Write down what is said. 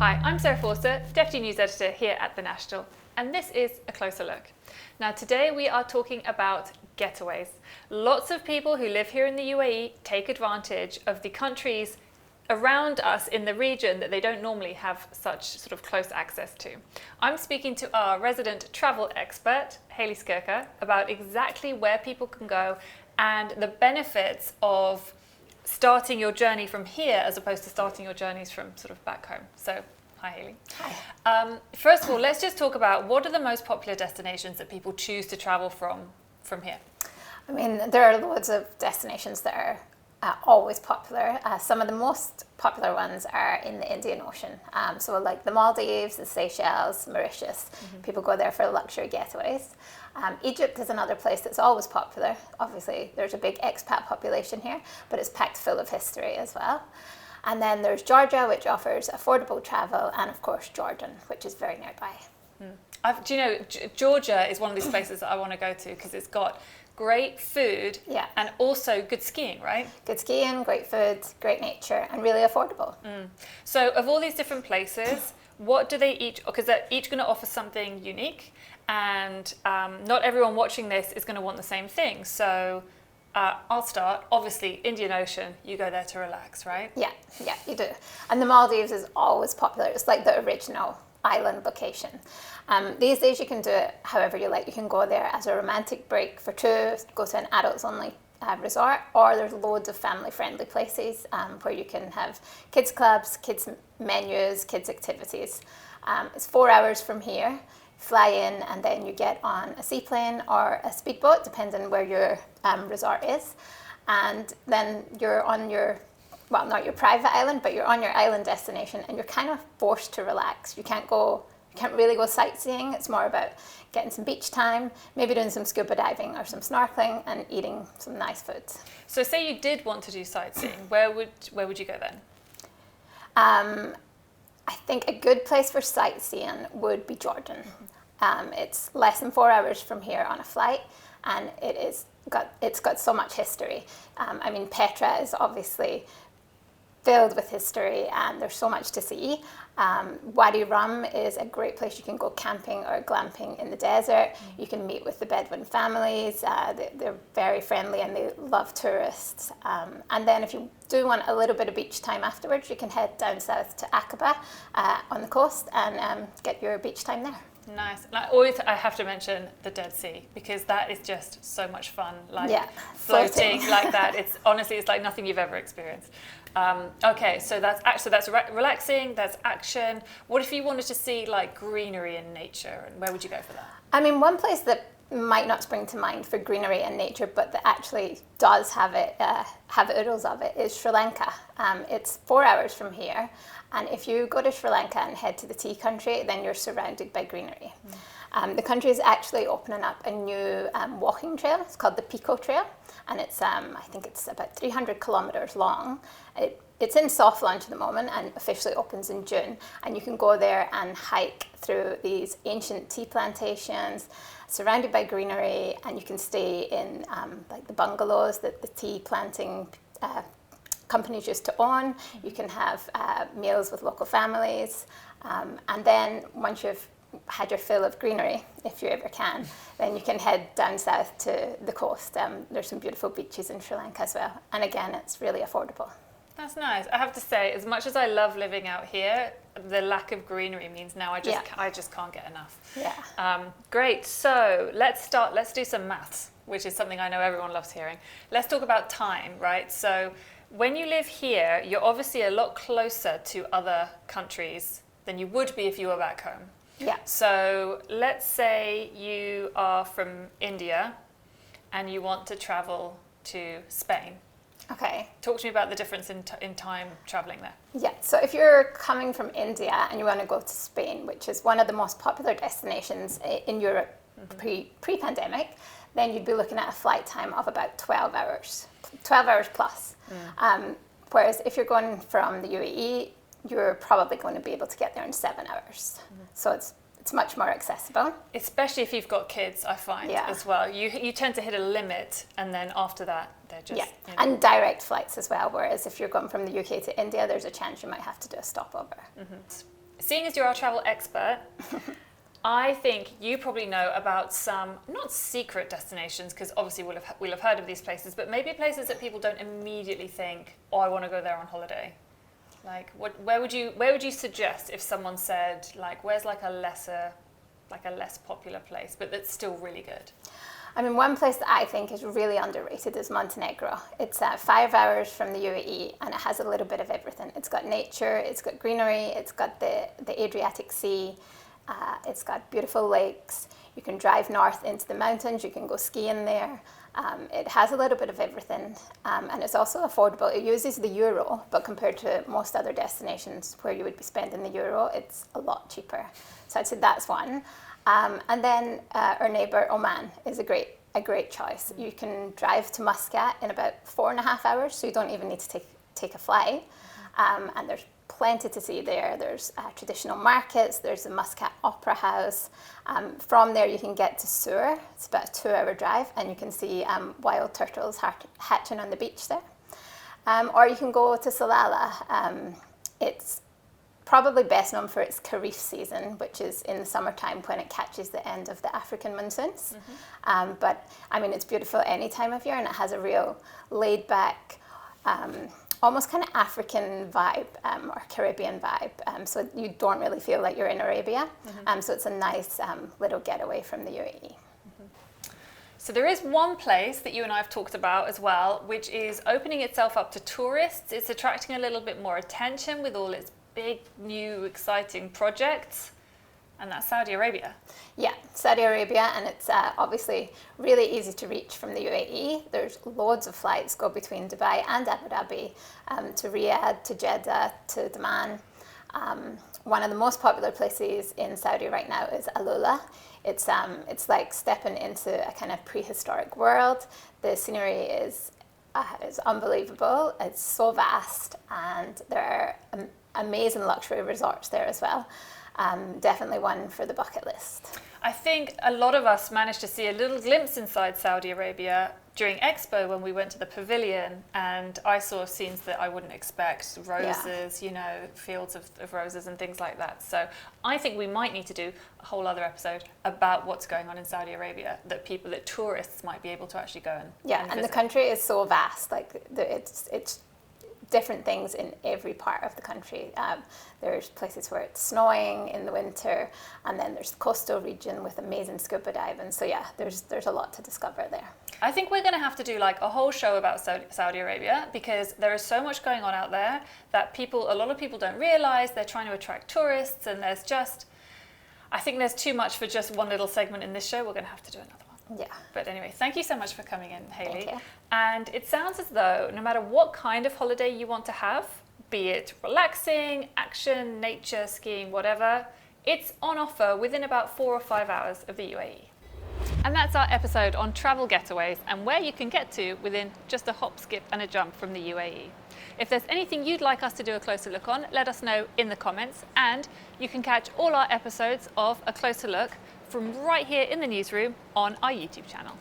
Hi, I'm Sarah Forster, Deputy News Editor here at The National, and this is A Closer Look. Now today we are talking about getaways. Lots of people who live here in the UAE take advantage of the countries around us in the region that they don't normally have such sort of close access to. I'm speaking to our resident travel expert, Hayley Skirker, about exactly where people can go and the benefits of starting your journey from here as opposed to starting your journeys from sort of back home. So, hi Hayley. Hi. First of all, let's just talk about what are the most popular destinations that people choose to travel from here? I mean, there are loads of destinations that are always popular. Some of the most popular ones are in the Indian Ocean. So like the Maldives, the Seychelles, Mauritius. People go there for luxury getaways. Egypt is another place that's always popular. Obviously, there's a big expat population here, but it's packed full of history as well. And then there's Georgia, which offers affordable travel, and of course Jordan, which is very nearby. Do you know, Georgia is one of these places that I want to go to because it's got great food and also good skiing, right? Good skiing, great food, great nature, and really affordable. So of all these different places, what do they each, because they're each going to offer something unique, and not everyone watching this is going to want the same thing. So I'll start. Obviously, Indian Ocean, you go there to relax, right? Yeah, you do. And the Maldives is always popular. It's like the original island location. These days you can do it however you like. You can go there as a romantic break for two, go to an adults only resort, or there's loads of family friendly places where you can have kids clubs, kids menus, kids activities. It's 4 hours from here. Fly in and then you get on a seaplane or a speedboat, depending where your resort is. And then you're on your, well, not your private island, but you're on your island destination and you're kind of forced to relax. You can't really go sightseeing. It's more about getting some beach time, maybe doing some scuba diving or some snorkeling and eating some nice food. So say you did want to do sightseeing, where would you go then? I think a good place for sightseeing would be Jordan. It's less than 4 hours from here on a flight, and it's got so much history. I mean, Petra is obviously filled with history, and there's so much to see. Wadi Rum is a great place. You can go camping or glamping in the desert. You can meet with the Bedouin families. They're very friendly and they love tourists. And then if you do want a little bit of beach time afterwards, you can head down south to Aqaba on the coast and get your beach time there. Nice. And I have to mention the Dead Sea because that is just so much fun. Like floating like that. It's honestly, it's like nothing you've ever experienced. Okay, so that's relaxing. That's action. What if you wanted to see like greenery and nature, and where would you go for that? I mean, one place that might not spring to mind for greenery and nature, but that actually does have oodles of it, is Sri Lanka. It's 4 hours from here, and if you go to Sri Lanka and head to the tea country, then you're surrounded by greenery. The country is actually opening up a new walking trail. It's called the Pico Trail, and it's I think it's about 300 kilometers long. It's in soft launch at the moment and officially opens in June, and you can go there and hike through these ancient tea plantations surrounded by greenery, and you can stay in like the bungalows that the tea planting companies used to own. You can have meals with local families, and then once you've had your fill of greenery, if you ever can, then you can head down south to the coast. There's some beautiful beaches in Sri Lanka as well, and again, it's really affordable. That's nice. I have to say, as much as I love living out here, the lack of greenery means now I just can't get enough. Yeah. Great. So let's do some maths, which is something I know everyone loves hearing. Let's talk about time, right? So when you live here, you're obviously a lot closer to other countries than you would be if you were back home. Yeah. So let's say you are from India and you want to travel to Spain. Okay. Talk to me about the difference in time traveling there. Yeah, so if you're coming from India and you want to go to Spain, which is one of the most popular destinations in Europe pre-pandemic, then you'd be looking at a flight time of about 12 hours plus. Whereas if you're going from the UAE, you're probably going to be able to get there in 7 hours. So it's much more accessible. Especially if you've got kids, I find, as well. You tend to hit a limit, and then after that, they're just... Yeah, and direct flights as well, whereas if you're going from the UK to India, there's a chance you might have to do a stopover. seeing as you're our travel expert, I think you probably know about some, not secret destinations, because obviously we'll have heard of these places, but maybe places that people don't immediately think, oh, I want to go there on holiday. Like, where would you suggest if someone said, like, where's like a less popular place, but that's still really good? I mean, one place that I think is really underrated is Montenegro. It's 5 hours from the UAE, and it has a little bit of everything. It's got nature, it's got greenery, it's got the Adriatic Sea, it's got beautiful lakes. You can drive north into the mountains, you can go skiing there. It has a little bit of everything, and it's also affordable. It uses the euro, but compared to most other destinations where you would be spending the euro, it's a lot cheaper. So I'd say that's one. And then our neighbour Oman is a great choice. You can drive to Muscat in about 4.5 hours, so you don't even need to take a flight. And there's plenty to see there. There's traditional markets, there's the Muscat Opera House. From there you can get to Sur, it's about a 2-hour drive, and you can see wild turtles hatching on the beach there. Or you can go to Salalah. It's probably best known for its Kharif season, which is in the summertime when it catches the end of the African monsoons. But I mean, it's beautiful any time of year, and it has a real laid back, almost kind of African vibe or Caribbean vibe. So you don't really feel like you're in Arabia. So it's a nice little getaway from the UAE. So there is one place that you and I have talked about as well, which is opening itself up to tourists. It's attracting a little bit more attention with all its big, new, exciting projects, and that's Saudi Arabia. Yeah, Saudi Arabia, and it's obviously really easy to reach from the UAE. There's loads of flights go between Dubai and Abu Dhabi, to Riyadh, to Jeddah, to Daman. One of the most popular places in Saudi right now is Alula. It's like stepping into a kind of prehistoric world. The scenery is unbelievable. It's so vast, and there are amazing luxury resorts there as well. Definitely one for the bucket list. I think a lot of us managed to see a little glimpse inside Saudi Arabia during Expo when we went to the pavilion, and I saw scenes that I wouldn't expect, roses, fields of roses and things like that. So I think we might need to do a whole other episode about what's going on in Saudi Arabia, that tourists might be able to actually go and the country is so vast, like it's different things in every part of the country. There's places where it's snowing in the winter, and then there's the coastal region with amazing scuba diving. So yeah, there's a lot to discover there. I think we're going to have to do like a whole show about Saudi Arabia, because there is so much going on out there that a lot of people don't realize. They're trying to attract tourists, and I think there's too much for just one little segment in this show. We're going to have to do another one. Yeah. But anyway, thank you so much for coming in, Hayley. Thank you. And it sounds as though no matter what kind of holiday you want to have, be it relaxing, action, nature, skiing, whatever, it's on offer within about 4 or 5 hours of the UAE. And that's our episode on travel getaways and where you can get to within just a hop, skip and a jump from the UAE. If there's anything you'd like us to do a closer look on, let us know in the comments, and you can catch all our episodes of A Closer Look from right here in the newsroom on our YouTube channel.